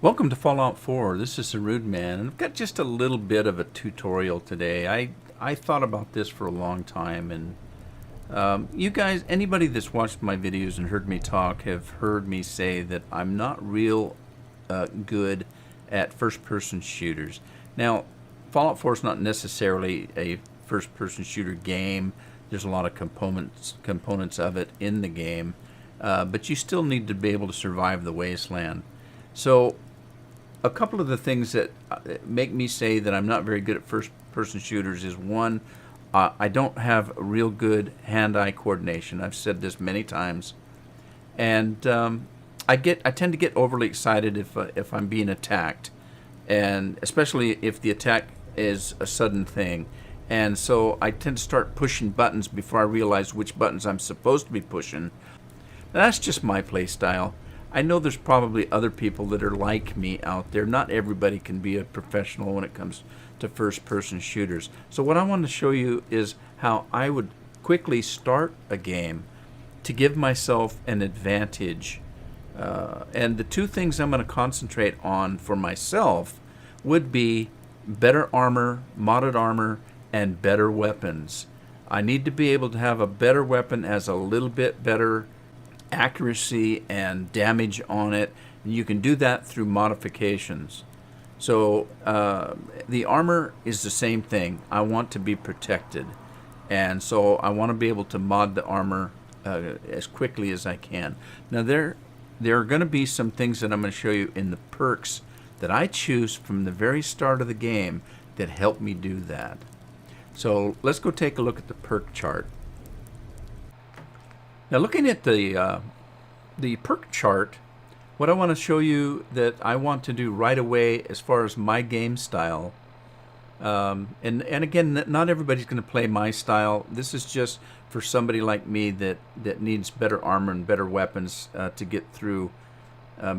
Welcome to Fallout 4. This is the Rude Man, and I've got just a little bit of a tutorial today. I thought about this for a long time, and you guys, anybody that's watched my videos and heard me talk, have heard me say that I'm not real good at first-person shooters. Now, Fallout 4 is not necessarily a first-person shooter game. There's a lot of components of it in the game, but you still need to be able to survive the wasteland. So a couple of the things that make me say that I'm not very good at first-person shooters is one, I don't have real good hand-eye coordination. I've said this many times, and I tend to get overly excited if I'm being attacked, and especially if the attack is a sudden thing. And so I tend to start pushing buttons before I realize which buttons I'm supposed to be pushing. Now, that's just my play style. I know there's probably other people that are like me out there. Not everybody can be a professional when it comes to first-person shooters. So what I want to show you is how I would quickly start a game to give myself an advantage. And the two things I'm going to concentrate on for myself would be better armor, modded armor, and better weapons. I need to be able to have a better weapon as a little bit better accuracy and damage on it, and you can do that through modifications. So the armor is the same thing. I want to be protected, and so I want to be able to mod the armor as quickly as I can. Now there are going to be some things that I'm going to show you in the perks that I choose from the very start of the game that help me do that. So let's go take a look at the perk chart. Now, looking at the perk chart, what I want to show you that I want to do right away as far as my game style, and again, not everybody's going to play my style. This is just for somebody like me that needs better armor and better weapons to get through,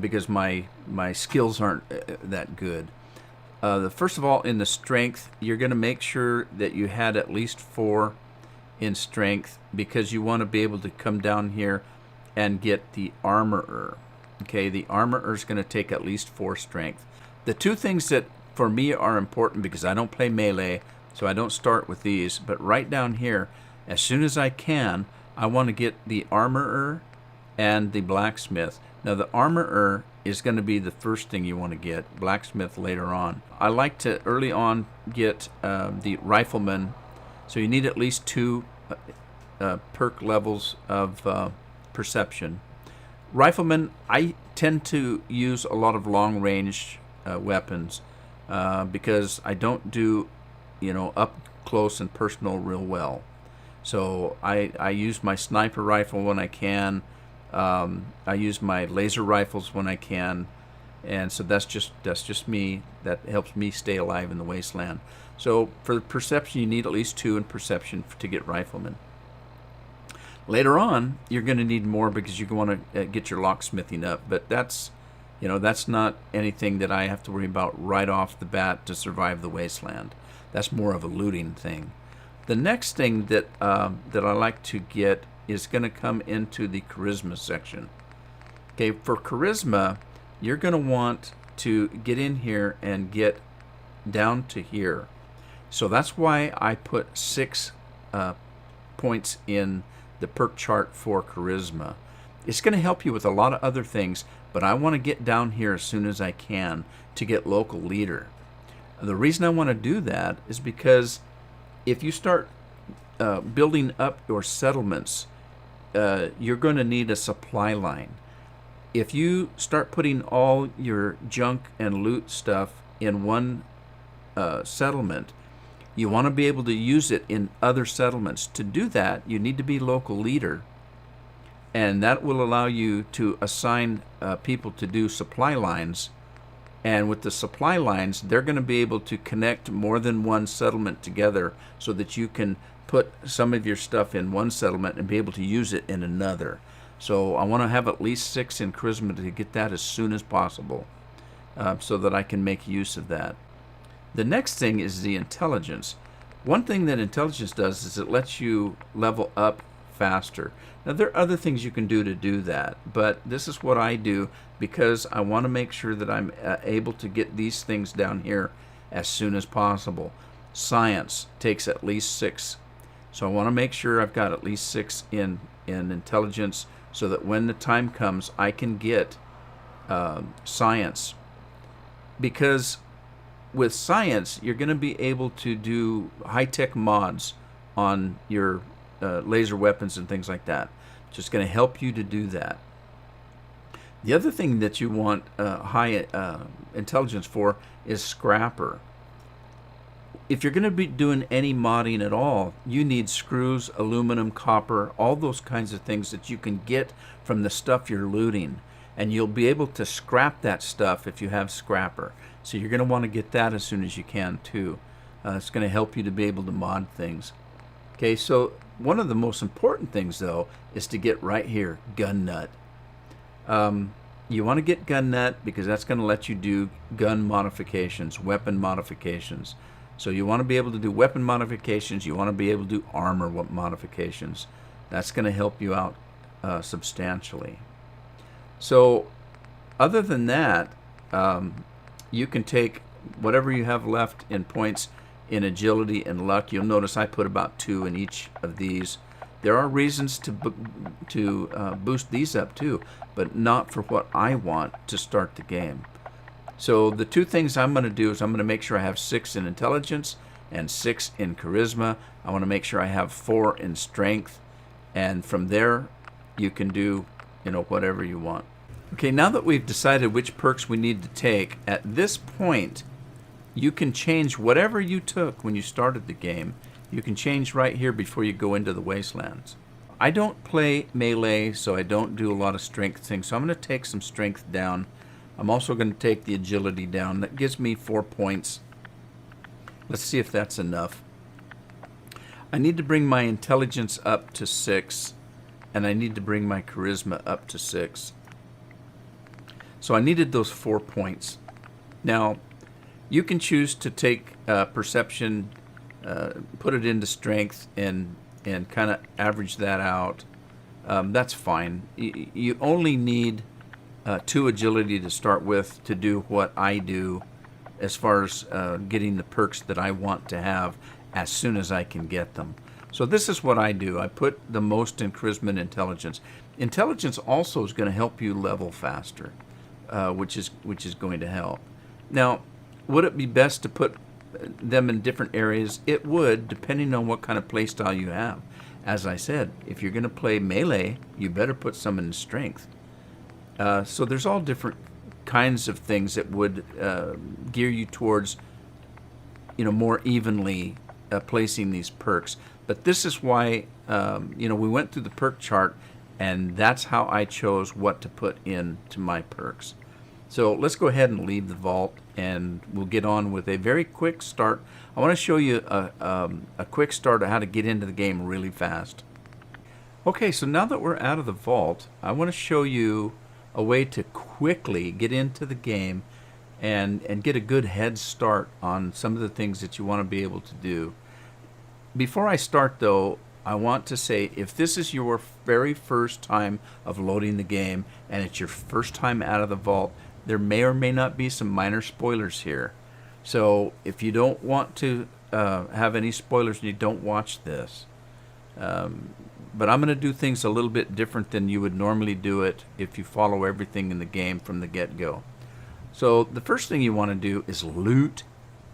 because my skills aren't that good. First of all, in the strength, you're going to make sure that you had at least 4 in strength, because you want to be able to come down here and get the armorer. Okay, the armorer is going to take at least 4 strength. The two things that for me are important, because I don't play melee, so I don't start with these, but right down here, as soon as I can, I want to get the armorer and the blacksmith. Now the armorer is going to be the first thing you want to get, blacksmith later on. I like to early on get the rifleman. So you need at least 2 perk levels of perception. Rifleman, I tend to use a lot of long-range weapons because I don't do, up close and personal real well. So I use my sniper rifle when I can. I use my laser rifles when I can. And so that's just me. That helps me stay alive in the wasteland. So for perception, you need at least 2 in perception to get rifleman. Later on, you're going to need more because you want to get your locksmithing up. But that's not anything that I have to worry about right off the bat to survive the wasteland. That's more of a looting thing. The next thing that that I like to get is going to come into the charisma section. Okay, for charisma, you're going to want to get in here and get down to here. So that's why I put 6 points in the perk chart for charisma. It's going to help you with a lot of other things, but I want to get down here as soon as I can to get local leader. The reason I want to do that is because if you start building up your settlements, you're going to need a supply line. If you start putting all your junk and loot stuff in one settlement, you want to be able to use it in other settlements. To do that, you need to be local leader, and that will allow you to assign people to do supply lines. And with the supply lines, they're going to be able to connect more than one settlement together so that you can put some of your stuff in one settlement and be able to use it in another. So I want to have at least 6 in charisma to get that as soon as possible, so that I can make use of that. The next thing is the intelligence. One thing that intelligence does is it lets you level up faster. Now, there are other things you can do that, but this is what I do because I want to make sure that I'm able to get these things down here as soon as possible. Science takes at least 6. So I want to make sure I've got at least 6 in intelligence so that when the time comes, I can get science. Because with science, you're going to be able to do high-tech mods on your laser weapons and things like that. Just going to help you to do that. The other thing that you want high intelligence for is scrapper. If you're going to be doing any modding at all, you need screws, aluminum, copper, all those kinds of things that you can get from the stuff you're looting. And you'll be able to scrap that stuff if you have scrapper. So you're going to want to get that as soon as you can too. It's going to help you to be able to mod things. Okay, so one of the most important things though is to get right here, gun nut. You want to get gun nut because that's going to let you do gun modifications, weapon modifications. So you want to be able to do weapon modifications. You want to be able to do armor modifications. That's going to help you out substantially. So other than that, you can take whatever you have left in points in agility and luck. You'll notice I put about 2 in each of these. There are reasons to boost these up too, but not for what I want to start the game. So the 2 things I'm going to do is I'm going to make sure I have 6 in intelligence and 6 in charisma. I want to make sure I have 4 in strength, and from there you can do whatever you want. Okay, now that we've decided which perks we need to take, at this point you can change whatever you took when you started the game. You can change right here before you go into the wastelands. I don't play melee, so I don't do a lot of strength things, so I'm going to take some strength down. I'm also going to take the agility down. That gives me 4 points. Let's see if that's enough. I need to bring my intelligence up to 6, and I need to bring my charisma up to 6. So I needed those 4 points. Now, you can choose to take perception, put it into strength, and kind of average that out. That's fine. You only need 2 agility to start with to do what I do as far as getting the perks that I want to have as soon as I can get them. So this is what I do. I put the most in charisma and intelligence. Intelligence also is going to help you level faster, which is going to help. Now, would it be best to put them in different areas? It would, depending on what kind of play style you have. As I said, if you're going to play melee, you better put some in strength. So there's all different kinds of things that would gear you towards, more evenly placing these perks. But this is why, we went through the perk chart, and that's how I chose what to put into my perks. So let's go ahead and leave the vault, and we'll get on with a very quick start. I want to show you a quick start of how to get into the game really fast. Okay, so now that we're out of the vault, I want to show you a way to quickly get into the game and get a good head start on some of the things that you want to be able to do. Before I start though, I want to say if this is your very first time of loading the game and it's your first time out of the vault, there may or may not be some minor spoilers here. So if you don't want to have any spoilers, you don't watch this. But I'm going to do things a little bit different than you would normally do it if you follow everything in the game from the get-go. So the first thing you want to do is loot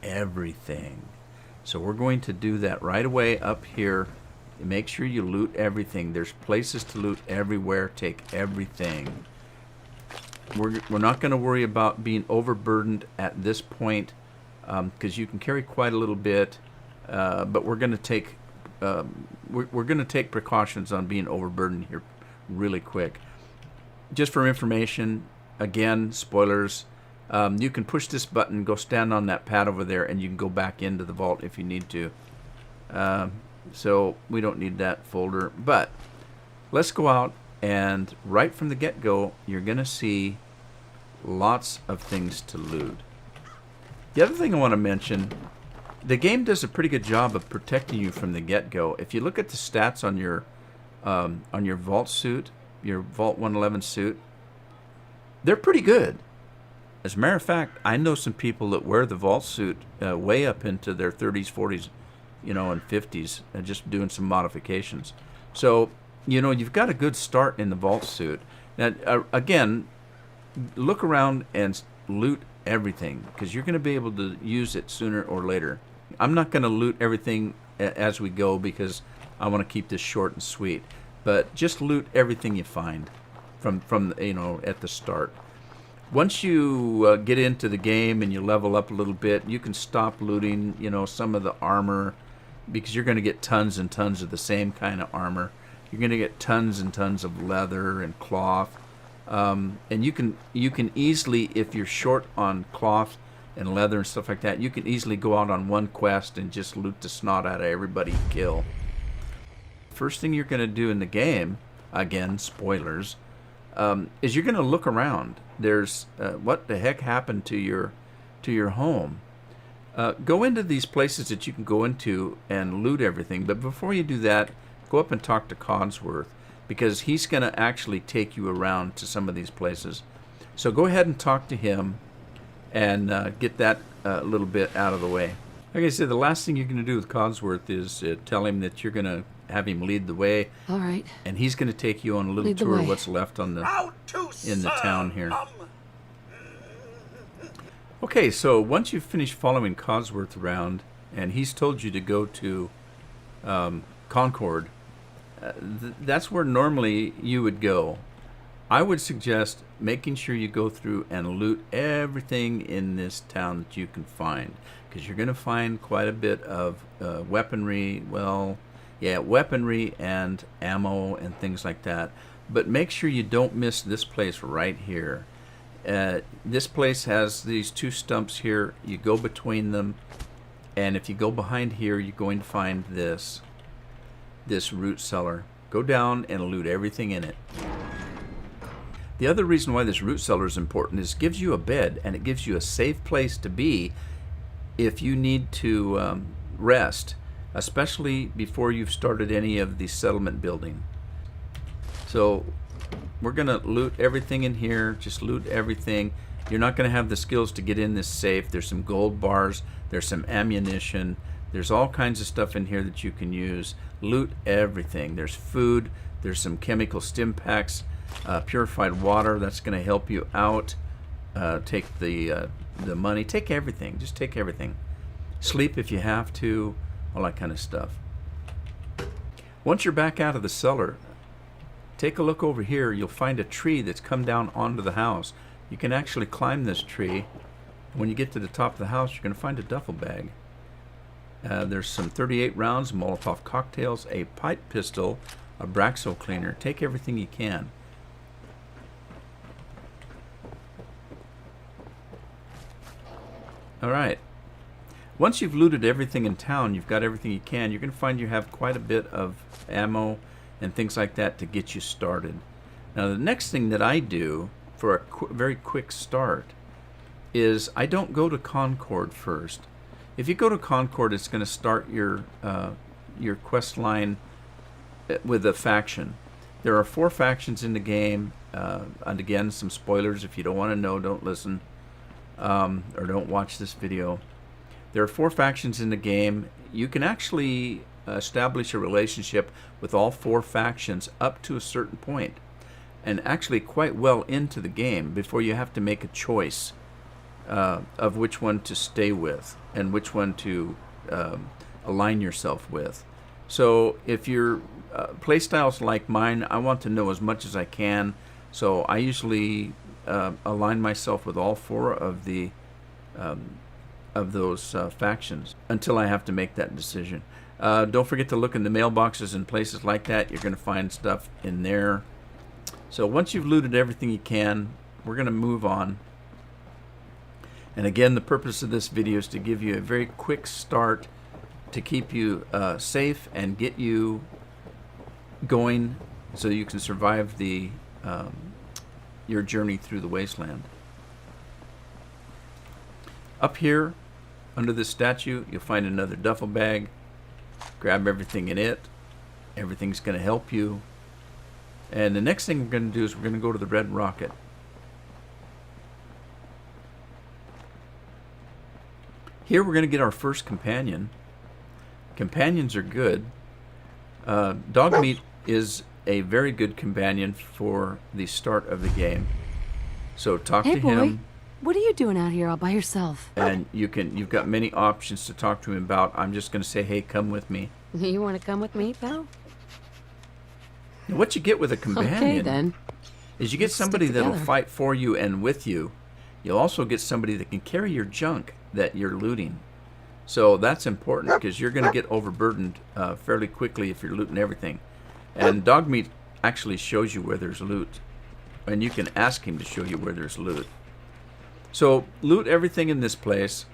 everything. So we're going to do that right away up here. Make sure you loot everything. There's places to loot everywhere. Take everything. We're not going to worry about being overburdened at this point because you can carry quite a little bit, but we're going to take we're going to take precautions on being overburdened here really quick. Just for information, again, spoilers, you can push this button, go stand on that pad over there, and you can go back into the vault if you need to. So we don't need that folder, but let's go out, and right from the get-go, you're going to see lots of things to loot. The other thing I want to mention, the game does a pretty good job of protecting you from the get-go. If you look at the stats on on your vault suit, your Vault 111 suit, they're pretty good. As a matter of fact, I know some people that wear the vault suit way up into their 30s, 40s, and 50s, and just doing some modifications. So, you've got a good start in the vault suit. Now, again, look around and loot everything, because you're going to be able to use it sooner or later. I'm not going to loot everything as we go, because I want to keep this short and sweet. But just loot everything you find from at the start. Once you get into the game and you level up a little bit, you can stop looting, some of the armor, because you're going to get tons and tons of the same kind of armor. You're going to get tons and tons of leather and cloth, and you can easily, if you're short on cloth and leather and stuff like that, you can easily go out on one quest and just loot the snot out of everybody you kill. First thing you're going to do in the game, again, spoilers, is you're going to look around. There's what the heck happened to your home. Go into these places that you can go into and loot everything. But before you do that, go up and talk to Codsworth, because he's going to actually take you around to some of these places. So go ahead and talk to him and get that little bit out of the way. Like I said, the last thing you're going to do with Codsworth is tell him that you're going to have him lead the way. All right. And he's going to take you on a little tour of what's left on in the town here. Okay, so once you've finished following Codsworth around, and he's told you to go to Concord, that's where normally you would go. I would suggest making sure you go through and loot everything in this town that you can find, because you're going to find quite a bit of weaponry, weaponry and ammo and things like that. But make sure you don't miss this place right here. This place has these two stumps here. You go between them, and if you go behind here, you're going to find this root cellar. Go down and loot everything in it. The other reason why this root cellar is important is it gives you a bed, and it gives you a safe place to be if you need to rest, especially before you've started any of the settlement building. So we're going to loot everything in here. Just loot everything. You're not going to have the skills to get in this safe. There's some gold bars. There's some ammunition. There's all kinds of stuff in here that you can use. Loot everything. There's food. There's some chemical stim packs. Purified water. That's going to help you out. Take the money. Take everything. Just take everything. Sleep if you have to. All that kind of stuff. Once you're back out of the cellar, take a look over here. You'll find a tree that's come down onto the house. You can actually climb this tree. When you get to the top of the house, you're going to find a duffel bag. There's some 38 rounds, Molotov cocktails, a pipe pistol, a Braxo cleaner. Take everything you can. All right. Once you've looted everything in town, you've got everything you can, you're going to find you have quite a bit of ammo and things like that to get you started. Now, the next thing that I do for a very quick start is I don't go to Concord first. If you go to Concord, it's going to start your quest line with a faction. There are 4 factions in the game, and again, some spoilers. If you don't want to know, don't listen, or don't watch this video. There are 4 factions in the game. You can actually establish a relationship with all 4 factions up to a certain point, and actually quite well into the game before you have to make a choice of which one to stay with and which one to align yourself with. So if your playstyle's like mine, I want to know as much as I can. So I usually align myself with all 4 of the of those factions until I have to make that decision. Don't forget to look in the mailboxes and places like that. You're going to find stuff in there. So once you've looted everything you can, we're going to move on. And again, the purpose of this video is to give you a very quick start to keep you safe and get you going so you can survive the your journey through the wasteland. Up here, under this statue, you'll find another duffel bag. Grab everything in it. Everything's going to help you. And the next thing we're going to do is we're going to go to the Red Rocket. Here we're going to get our first companion. Companions are good. Dogmeat is a very good companion for the start of the game. So talk to him. What are you doing out here all by yourself? And you've got many options to talk to him about. I'm just going to say, hey, come with me. You want to come with me, pal? Now, what you get with a companion Okay, then. is you get somebody that'll fight for you and with you. You'll also get somebody that can carry your junk that you're looting. So that's important because you're going to get overburdened fairly quickly if you're looting everything. And Dogmeat actually shows you where there's loot. And you can ask him to show you where there's loot. So loot everything in this place.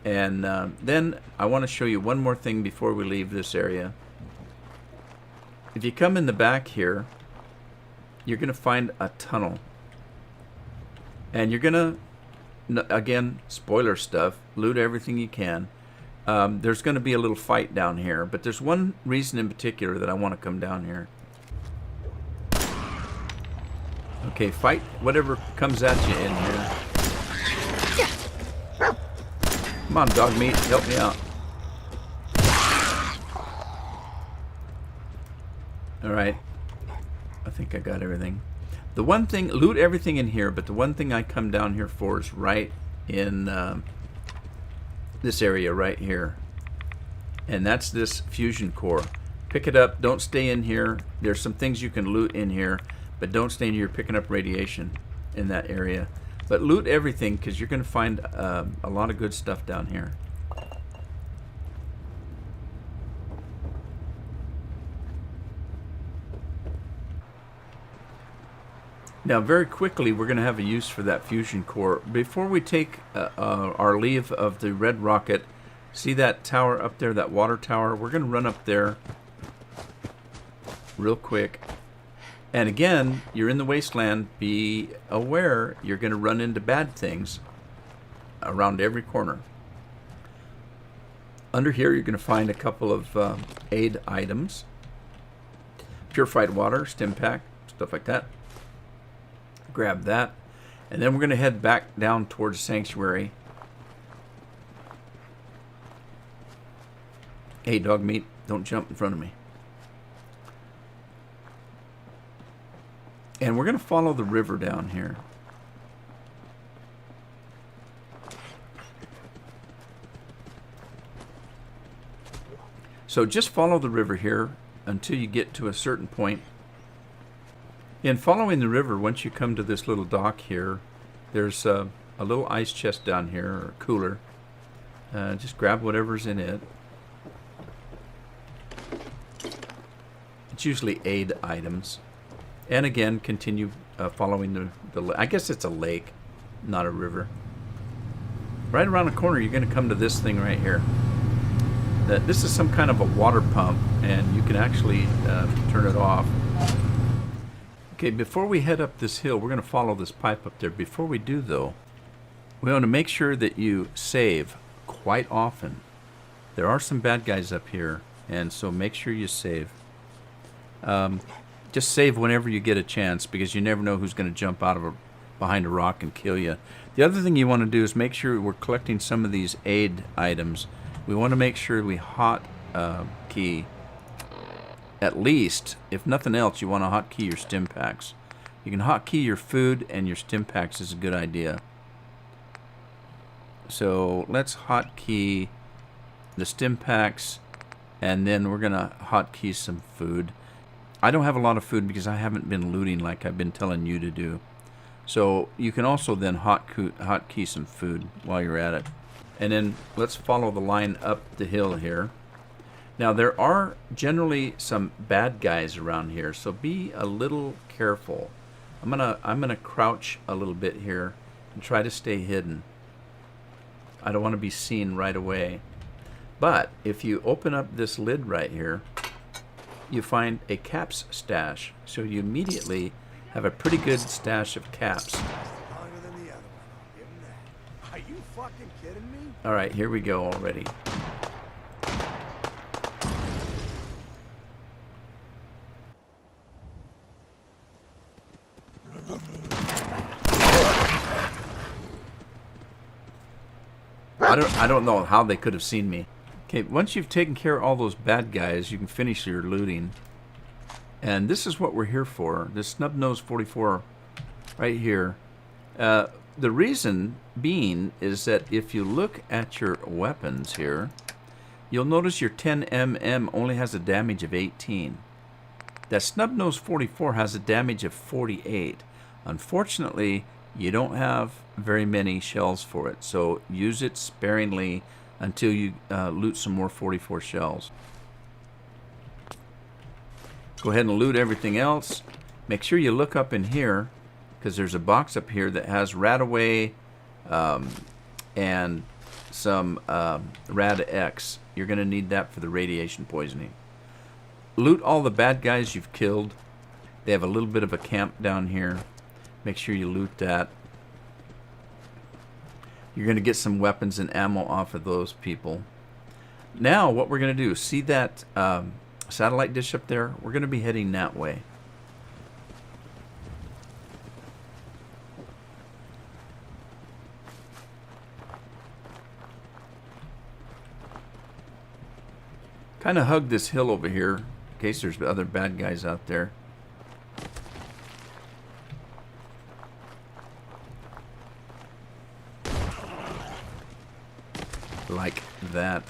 And then I want to show you one more thing before we leave this area. If you come in the back here, you're going to find a tunnel. And you're going to, again, spoiler stuff, loot everything you can. There's going to be a little fight down here, but there's one reason in particular that I want to come down here. Okay, fight whatever comes at you in here. Come on, Dogmeat, help me out. Alright, I think I got everything. The one thing, loot everything in here, but the one thing I come down here for is right in this area right here. And that's this fusion core. Pick it up, don't stay in here. There's some things you can loot in here, but don't stay in here picking up radiation in that area. But loot everything because you're going to find a lot of good stuff down here. Now, very quickly, we're going to have a use for that fusion core. Before we take our leave of the Red Rocket, see that tower up there, that water tower? We're going to run up there real quick. And again, you're in the wasteland. Be aware you're going to run into bad things around every corner. Under here, you're going to find a couple of aid items. Purified water, stim pack, stuff like that. Grab that, and then we're going to head back down towards Sanctuary. Hey, Dogmeat, don't jump in front of me. And we're going to follow the river down here. So just follow the river here until you get to a certain point. In following the river, once you come to this little dock here, there's a little ice chest down here, or cooler. Just grab whatever's in it. It's usually aid items. And again, continue following the I guess it's a lake, not a river. Right around the corner, you're going to come to this thing right here. This is some kind of a water pump, and you can actually turn it off. Okay, before we head up this hill, we're going to follow this pipe up there. Before we do, though, we want to make sure that you save quite often. There are some bad guys up here, and so make sure you save. Just save whenever you get a chance, because you never know who's going to jump out of behind a rock and kill you. The other thing you want to do is make sure we're collecting some of these aid items. We want to make sure we hot key. At least, if nothing else, you want to hotkey your stim packs. You can hotkey your food, and your stim packs is a good idea. So let's hotkey the stim packs, and then we're going to hotkey some food. I don't have a lot of food because I haven't been looting like I've been telling you to do. So you can also then hotkey some food while you're at it. And then let's follow the line up the hill here. Now, there are generally some bad guys around here, so be a little careful. I'm gonna crouch a little bit here and try to stay hidden. I don't want to be seen right away. But if you open up this lid right here, you find a caps stash. So you immediately have a pretty good stash of caps. Are you fucking kidding me? All right, here we go already. I don't know how they could have seen me. Okay, once you've taken care of all those bad guys, you can finish your looting. And this is what we're here for. This Snub-Nose 44 right here. The reason being is that if you look at your weapons here, you'll notice your 10mm only has a damage of 18. That Snub-Nose 44 has a damage of 48. Unfortunately, you don't have very many shells for it, so use it sparingly until you loot some more 44 shells. Go ahead and loot everything else. Make sure you look up in here, because there's a box up here that has Radaway and some Rad-X. You're going to need that for the radiation poisoning. Loot all the bad guys you've killed. They have a little bit of a camp down here. Make sure you loot that. You're going to get some weapons and ammo off of those people. Now what we're going to do, see that satellite dish up there? We're going to be heading that way. Kind of hug this hill over here in case there's other bad guys out there. Like that.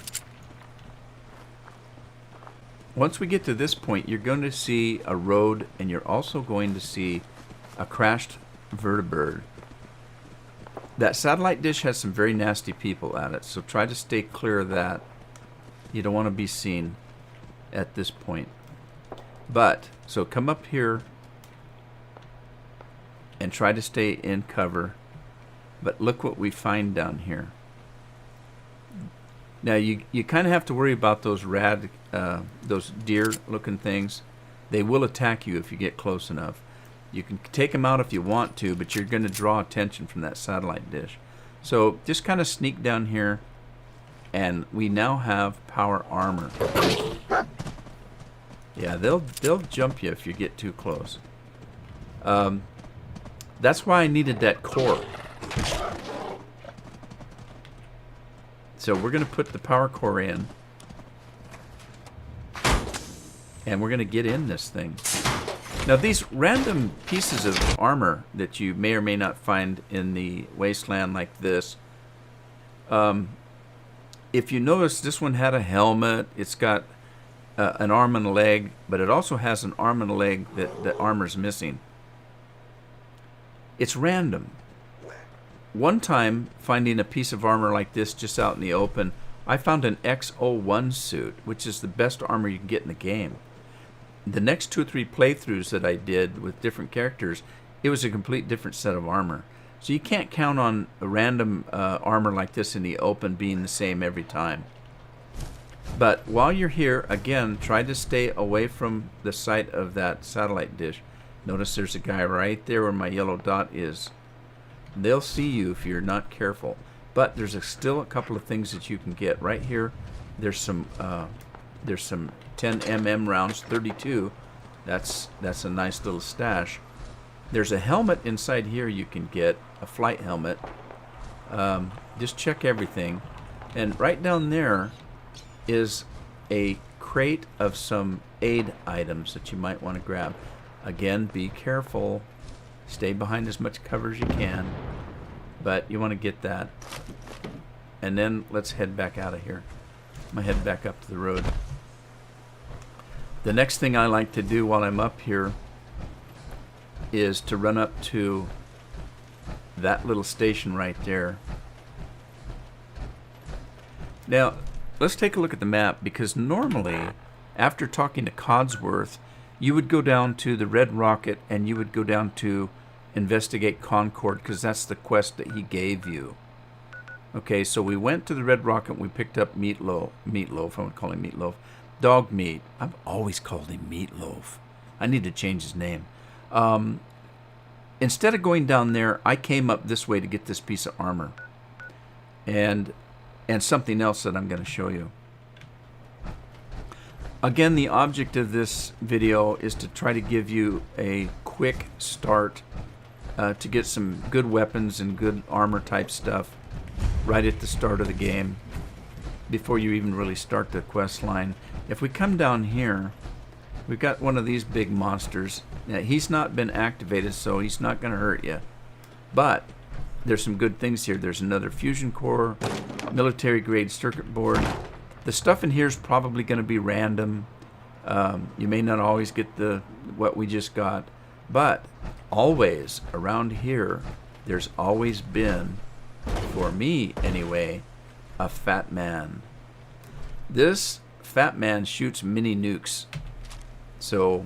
Once we get to this point, you're going to see a road, and you're also going to see a crashed vertibird. That satellite dish has some very nasty people at it, so try to stay clear of that. You don't want to be seen at this point. But, so come up here and try to stay in cover. But look what we find down here. Now you kind of have to worry about those those deer-looking things. They will attack you if you get close enough. You can take them out if you want to, but you're going to draw attention from that satellite dish. So just kind of sneak down here, and we now have power armor. Yeah, they'll jump you if you get too close. That's why I needed that core. So we're going to put the power core in, and we're going to get in this thing. Now these random pieces of armor that you may or may not find in the wasteland like this, if you notice, this one had a helmet. It's got an arm and a leg, but it also has an arm and a leg that the armor's missing. It's random. One time, finding a piece of armor like this just out in the open, I found an X01 suit, which is the best armor you can get in the game. The next 2 or 3 playthroughs that I did with different characters, it was a complete different set of armor. So you can't count on a random armor like this in the open being the same every time. But while you're here, again, try to stay away from the sight of that satellite dish. Notice there's a guy right there where my yellow dot is. They'll see you if you're not careful. But there's still a couple of things that you can get. Right here, there's some 10mm rounds, 32. That's a nice little stash. There's a helmet inside here you can get, a flight helmet. Just check everything. And right down there is a crate of some aid items that you might want to grab. Again, be careful. Stay behind as much cover as you can. But you want to get that. And then let's head back out of here. I'm going to head back up to the road. The next thing I like to do while I'm up here is to run up to that little station right there. Now, let's take a look at the map, because normally, after talking to Codsworth, you would go down to the Red Rocket and you would go down to investigate Concord, because that's the quest that he gave you. Okay, so we went to the Red Rocket and we picked up Meatloaf. I would call him Meatloaf. Dog Meat. I've always called him Meatloaf. I need to change his name. Instead of going down there, I came up this way to get this piece of armor. And something else that I'm going to show you. Again, the object of this video is to try to give you a quick start to get some good weapons and good armor type stuff. right at the start of the game, before you even really start the quest line. If we come down here, we've got one of these big monsters. Now, he's not been activated, so he's not going to hurt you. But there's some good things here. There's another fusion core, military grade circuit board. The stuff in here is probably going to be random. You may not always get what we just got, but always around here, there's always been, for me anyway, a Fat Man. This Fat Man shoots mini nukes, so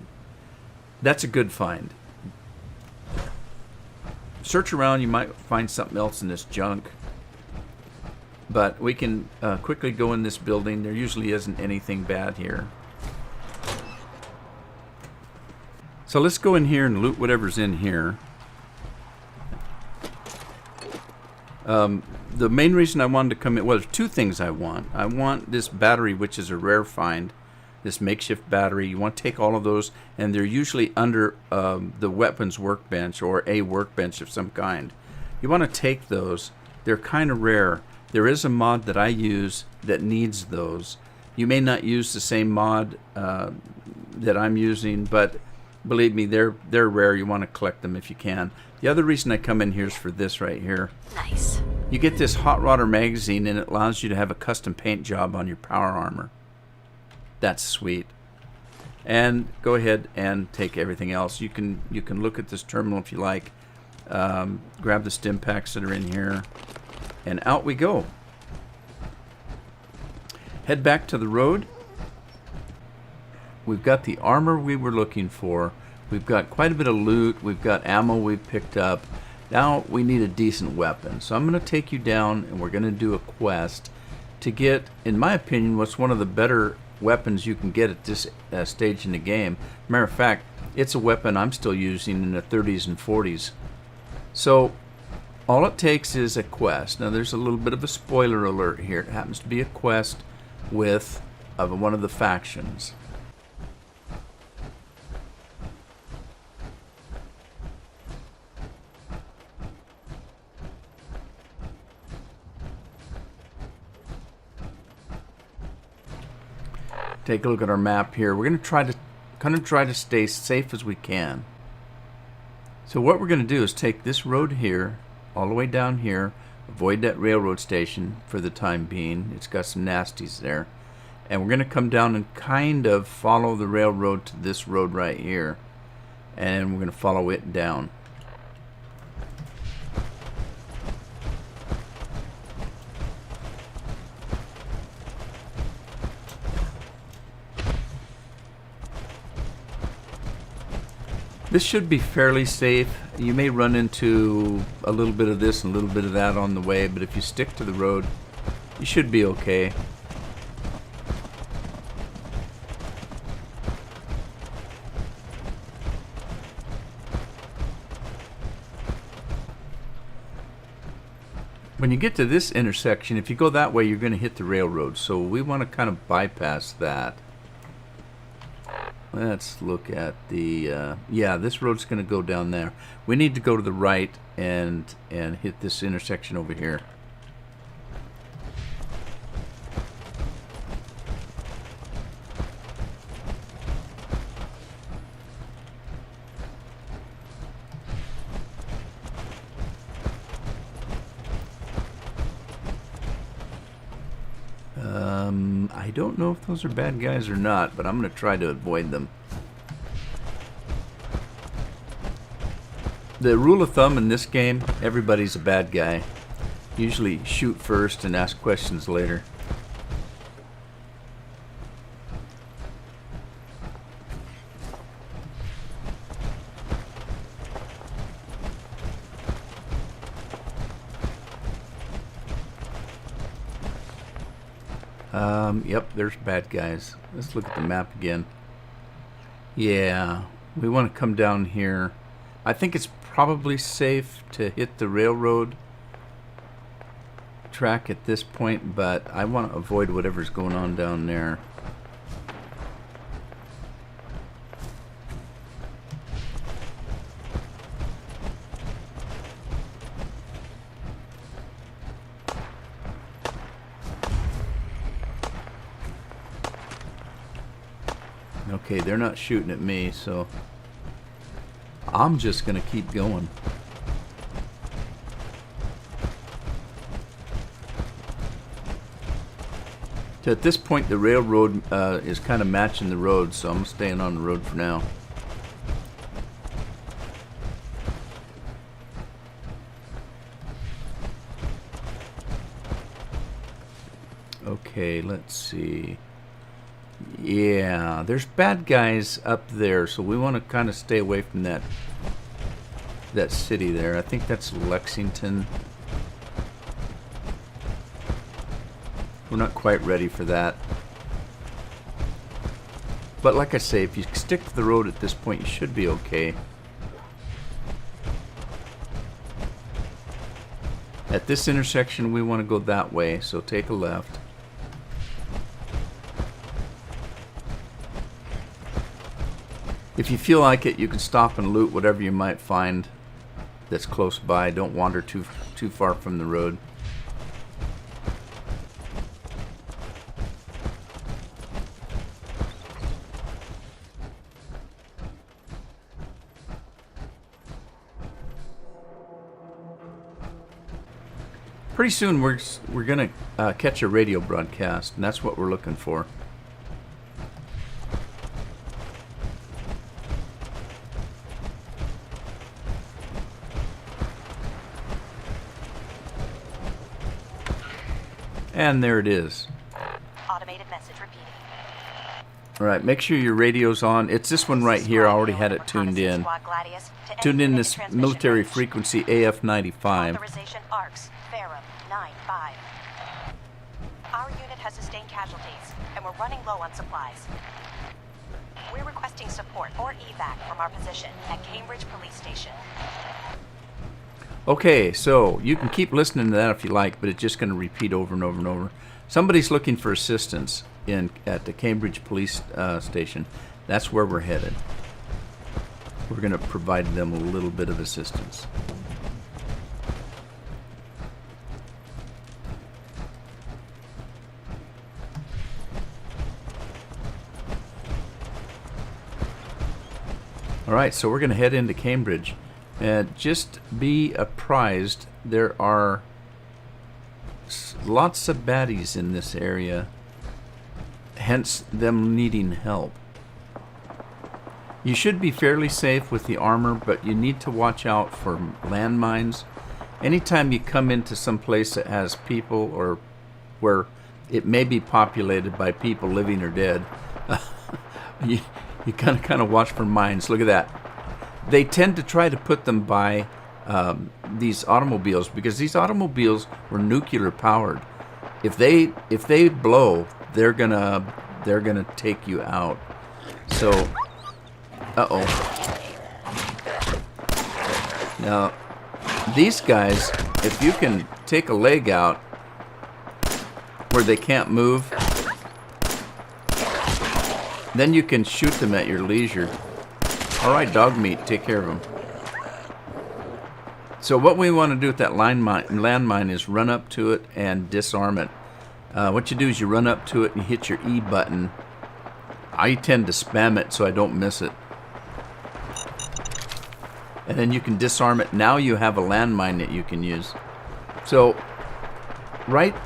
that's a good find. Search around, you might find something else in this junk, but we can quickly go in this building. There usually isn't anything bad here. So let's go in here and loot whatever's in here. The main reason I wanted to come in, well, there's two things I want. I want this battery, which is a rare find, this makeshift battery. You want to take all of those, and they're usually under the weapons workbench or a workbench of some kind. You want to take those. They're kind of rare. There is a mod that I use that needs those. You may not use the same mod that I'm using, but believe me, they're rare. You want to collect them if you can. The other reason I come in here is for this right here. Nice. You get this Hot Rodder magazine, and it allows you to have a custom paint job on your power armor. That's sweet. And go ahead and take everything else. You can look at this terminal if you like. Grab the stim packs that are in here, and out we go. Head back to the road. We've got the armor we were looking for. We've got quite a bit of loot. We've got ammo we've picked up. Now we need a decent weapon. So I'm going to take you down, and we're going to do a quest to get, in my opinion, what's one of the better weapons you can get at this stage in the game. Matter of fact, it's a weapon I'm still using in the 30s and 40s. So all it takes is a quest. Now there's a little bit of a spoiler alert here. It happens to be a quest with one of the factions. Take a look at our map here. We're going to try to stay safe as we can. So what we're going to do is take this road here, all the way down here, avoid that railroad station for the time being. It's got some nasties there. And we're going to come down and kind of follow the railroad to this road right here. And we're going to follow it down. This should be fairly safe. You may run into a little bit of this and a little bit of that on the way, but if you stick to the road, you should be okay. When you get to this intersection, if you go that way, you're going to hit the railroad, so we want to kind of bypass that. Let's look at the, yeah, this road's going to go down there. We need to go to the right and hit this intersection over here. I don't know if those are bad guys or not, but I'm going to try to avoid them. The rule of thumb in this game, everybody's a bad guy. Usually shoot first and ask questions later. Yep, there's bad guys. Let's look at the map again. Yeah, we want to come down here. I think it's probably safe to hit the railroad track at this point, but I want to avoid whatever's going on down there. Okay, they're not shooting at me, so I'm just gonna keep going. So at this point, the railroad is kind of matching the road, so I'm staying on the road for now. Okay, let's see. Yeah, there's bad guys up there, so we want to kind of stay away from that city there. I think that's Lexington. We're not quite ready for that. But like I say, if you stick to the road at this point, you should be okay. At this intersection, we want to go that way, so take a left. If you feel like it, you can stop and loot whatever you might find that's close by. Don't wander too far from the road. Pretty soon we're gonna catch a radio broadcast, and that's what we're looking for. And there it is. Automated message repeating. All right, make sure your radio's on. It's this one right here. I already had it tuned in. Tuned in this military frequency AF95. Authorization ARCS, Ferrum 95. Our unit has sustained casualties, and we're running low on supplies. We're requesting support or evac from our position at Cambridge Police Station. Okay, so you can keep listening to that if you like, but it's just going to repeat over and over and over. Somebody's looking for assistance at the Cambridge Police Station. That's where we're headed. We're going to provide them a little bit of assistance. All right, so we're going to head into Cambridge. And just be apprised, there are lots of baddies in this area, hence them needing help. You should be fairly safe with the armor, but you need to watch out for landmines. Anytime you come into some place that has people or where it may be populated by people living or dead, you kind of watch for mines. Look at that. They tend to try to put them by these automobiles because these automobiles were nuclear powered. If they blow, they're gonna take you out. So, now these guys, if you can take a leg out where they can't move, then you can shoot them at your leisure. All right, dog meat, take care of them. So what we want to do with that landmine is run up to it and disarm it. What you do is you run up to it and you hit your E button. I tend to spam it so I don't miss it. And then you can disarm it. Now you have a landmine that you can use. So, right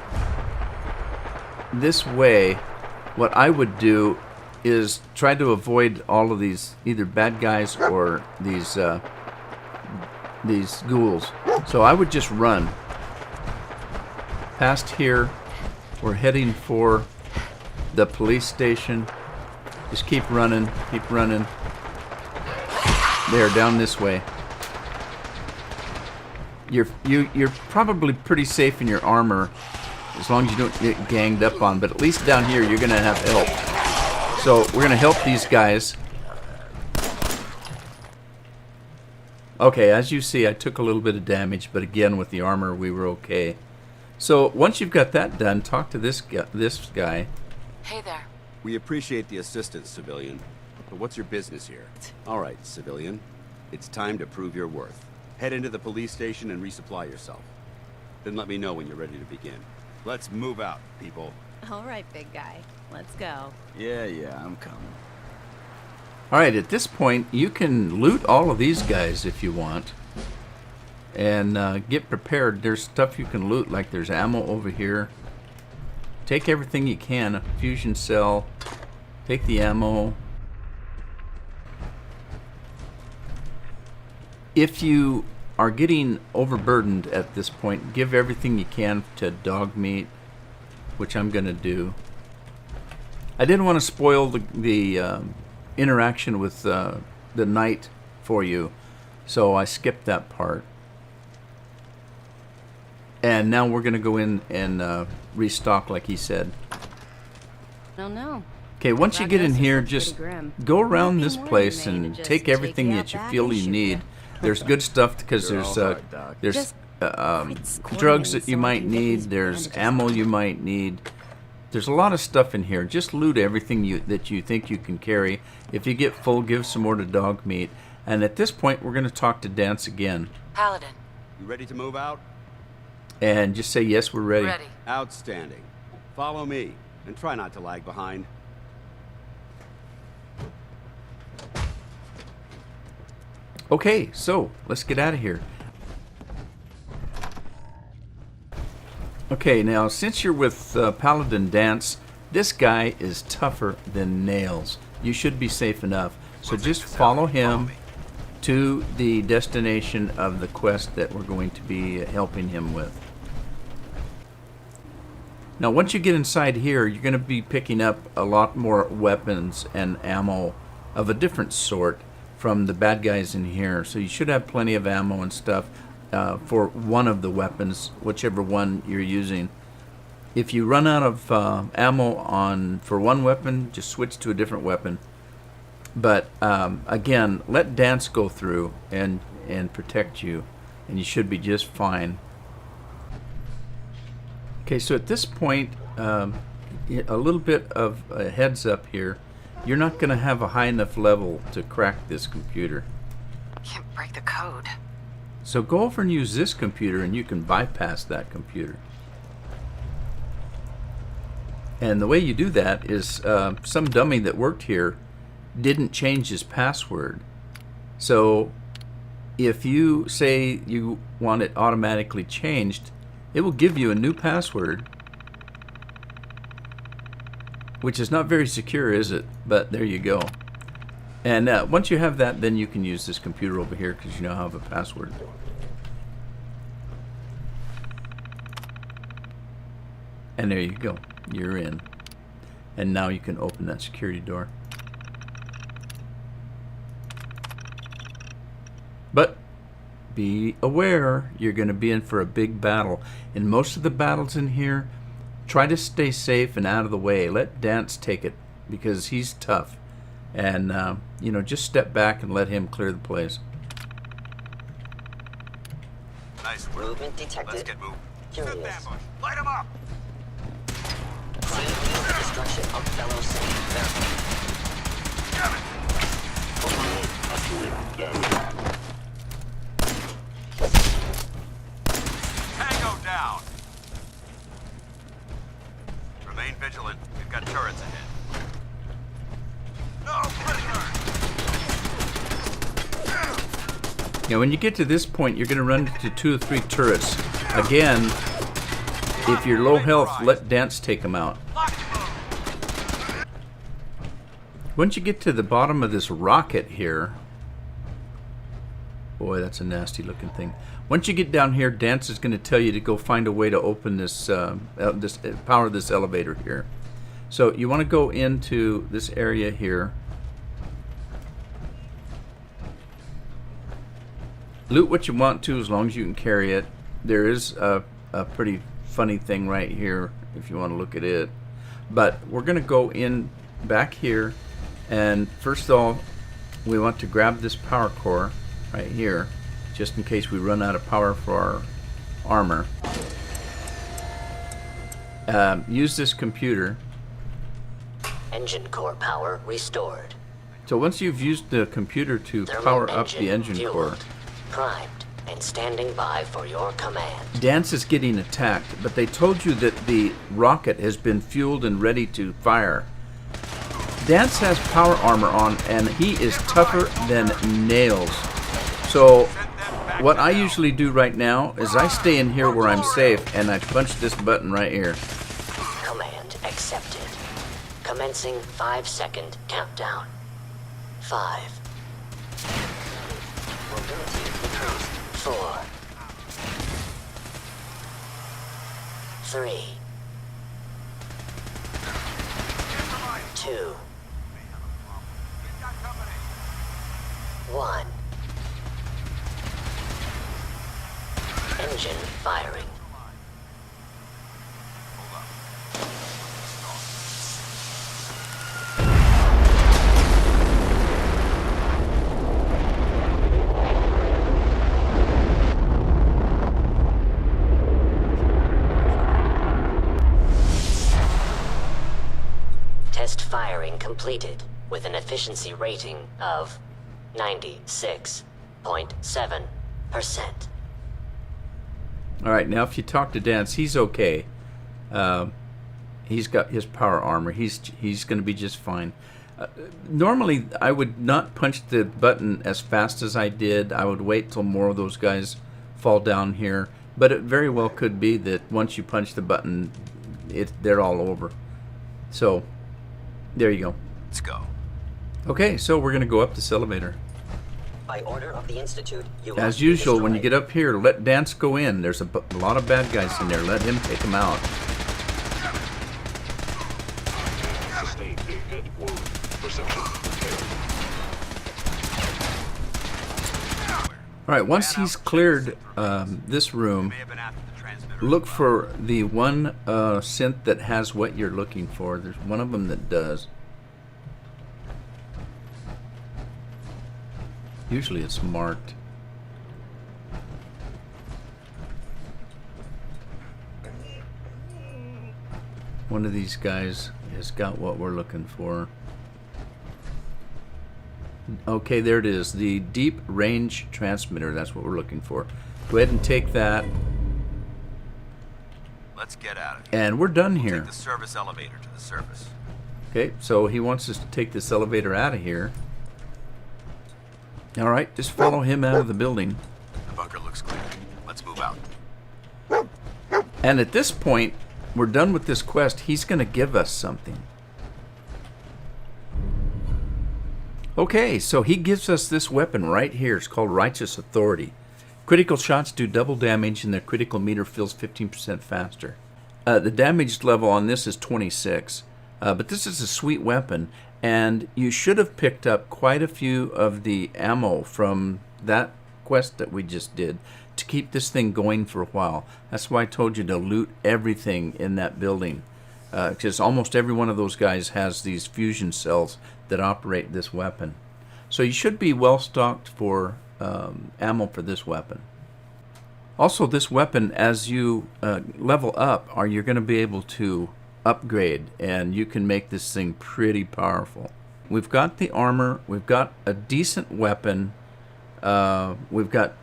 this way, what I would do is try to avoid all of these either bad guys or these ghouls. So I would just run past here. We're heading for the police station. Just keep running, keep running. There, down this way. You're probably pretty safe in your armor as long as you don't get ganged up on. But at least down here, you're gonna have help. So we're gonna help these guys. Okay, as you see, I took a little bit of damage, but again, with the armor, we were okay. So once you've got that done, talk to this guy. Hey there. We appreciate the assistance, civilian. But what's your business here? All right, civilian. It's time to prove your worth. Head into the police station and resupply yourself. Then let me know when you're ready to begin. Let's move out, people. All right, big guy. Let's go. Yeah, I'm coming. Alright, at this point, you can loot all of these guys if you want. And get prepared. There's stuff you can loot, like there's ammo over here. Take everything you can. A fusion cell. Take the ammo. If you are getting overburdened at this point, give everything you can to dog meat, which I'm going to do. I didn't want to spoil the interaction with the knight for you, so I skipped that part. And now we're going to go in and restock like he said. No. Okay, once you get in here, Prognosis looks just pretty grim. go around Nothing this more place humane and to just take everything you that out you back feel and you shoot need. ya. There's good stuff because You're there's all hard, Doc. there's Just quit drugs squirming that you so I might can get need. these There's bandages ammo off. you might need. There's a lot of stuff in here. Just loot everything that you think you can carry. If you get full, give some more to dog meat. And at this point, we're going to talk to Dance again. Paladin, You ready to move out? And just say, yes, we're ready. ready. Outstanding. Follow me, and try not to lag behind. Okay, so let's get out of here. Okay, now since you're with Paladin Dance, this guy is tougher than nails. You should be safe enough. So just follow him to the destination of the quest that we're going to be helping him with. Now once you get inside here, you're going to be picking up a lot more weapons and ammo of a different sort from the bad guys in here. So you should have plenty of ammo and stuff for one of the weapons, whichever one you're using. If you run out of ammo for one weapon, just switch to a different weapon. But again, let Dance go through and protect you, and you should be just fine. Okay, so at this point, a little bit of a heads up here. You're not going to have a high enough level to crack this computer. Can't break the code. So go over and use this computer and you can bypass that computer. And the way you do that is some dummy that worked here didn't change his password. So if you say you want it automatically changed, it will give you a new password, which is not very secure, is it? But there you go. And once you have that, then you can use this computer over here because you now have a password. And there you go. You're in. And now you can open that security door. But be aware, you're going to be in for a big battle. In most of the battles in here, try to stay safe and out of the way. Let Dance take it because he's tough. And, you know, just step back and let him clear the place. Nice work. Movement detected. Let's get moving. Curious. Set the ambush. Light him up! Destruction of fellow city. Tango down! Remain vigilant. We've got turrets ahead. No prisoners! Now, when you get to this point, you're going to run into 2 or 3 turrets. Again, if you're low health, let Dance take them out. Once you get to the bottom of this rocket here, boy, that's a nasty looking thing. Once you get down here, Dance is going to tell you to go find a way to open this, power this elevator here. So you want to go into this area here. Loot what you want to as long as you can carry it. There is a pretty funny thing right here if you want to look at it. But we're going to go in back here. And first of all, we want to grab this power core right here, just in case we run out of power for our armor. Use this computer. Engine core power restored. So once you've used the computer to Thermal power up the engine fueled, core, primed, and standing by for your command. Dance is getting attacked, but they told you that the rocket has been fueled and ready to fire. Dance has power armor on, and he is tougher than nails. So what I usually do right now is I stay in here where I'm safe, and I punch this button right here. Command accepted. Commencing 5-second countdown. 5. Mobility increased. 4. 3. 2. 1. Engine firing. Test firing completed with an efficiency rating of 96.7%. All right, now if you talk to Dance, he's okay. He's got his power armor. He's going to be just fine. Normally, I would not punch the button as fast as I did. I would wait till more of those guys fall down here. But it very well could be that once you punch the button, they're all over. So, there you go. Let's go. Okay, so we're going to go up this elevator. By order of the Institute, you As usual, when you get up here, let Dance go in. There's a lot of bad guys in there. Let him take them out. All right, once he's cleared this room, look for the one synth that has what you're looking for. There's one of them that does. Usually it's marked. One of these guys has got what we're looking for. Okay, there it is. The deep range transmitter. That's what we're looking for. Go ahead and take that. Let's get out of here. And we're done here. Take the service elevator to the surface. Okay, so he wants us to take this elevator out of here. All right, just follow him out of the building. The bunker looks clear. Let's move out. And at this point, we're done with this quest. He's going to give us something. Okay, so he gives us this weapon right here. It's called Righteous Authority. Critical shots do double damage and the critical meter fills 15% faster. The damage level on this is 26. But this is a sweet weapon. And you should have picked up quite a few of the ammo from that quest that we just did to keep this thing going for a while. That's why I told you to loot everything in that building. Because almost every one of those guys has these fusion cells that operate this weapon. So you should be well stocked for ammo for this weapon. Also, this weapon, as you level up, you're going to be able to upgrade, and you can make this thing pretty powerful. We've got the armor, we've got a decent weapon, we've got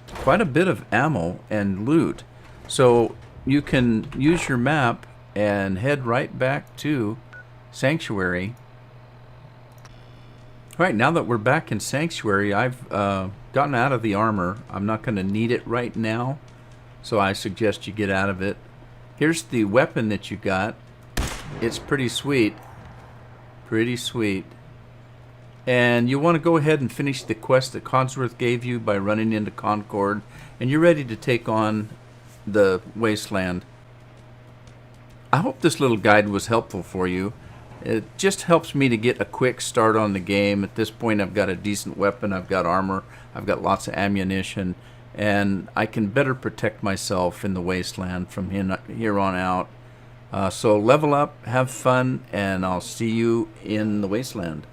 quite a bit of ammo and loot, so you can use your map and head right back to Sanctuary. Alright, now that we're back in Sanctuary, I've gotten out of the armor. I'm not going to need it right now, so I suggest you get out of it. Here's the weapon that you got. It's pretty sweet. Pretty sweet. And you want to go ahead and finish the quest that Codsworth gave you by running into Concord. And you're ready to take on the Wasteland. I hope this little guide was helpful for you. It just helps me to get a quick start on the game. At this point, I've got a decent weapon. I've got armor. I've got lots of ammunition. And I can better protect myself in the Wasteland from here on out. So level up, have fun, and I'll see you in the Wasteland.